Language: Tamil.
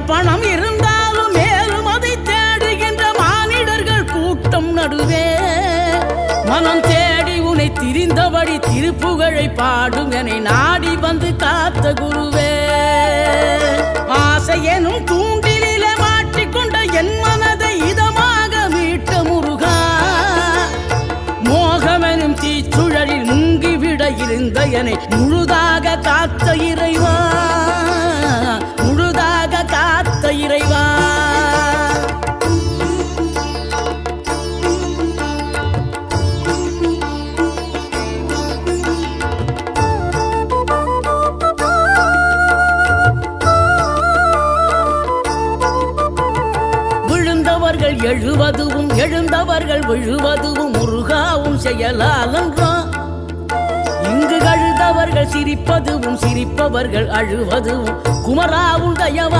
பணம் இருந்தாலும் மேலும் அதை தேடுகின்ற மானிடர்கள் கூட்டம் நடுவே மனம் தேடி உனை திரிந்தபடி திருப்புகழை பாடும் என நாடி வந்து காத்த குருவே. ஆசை எனும் தூண்டிலே மாட்டிக்கொண்ட என் மனதை இதமாக மீட்ட முருகா, மோகமெனும் தீச்சுழலில் முங்கிவிட இருந்த என்னை முழுதாக காத்த இறைவா, முழுதாக காத்த இறைவா. எழுவதுவும் எழுந்தவர்கள் விழுவதுவும் முருகாவும் செயலாலன்றோம். இங்கு அழுதவர்கள் சிரிப்பதுவும் சிரிப்பவர்கள் அழுவதுவும் குமராவும் தயவா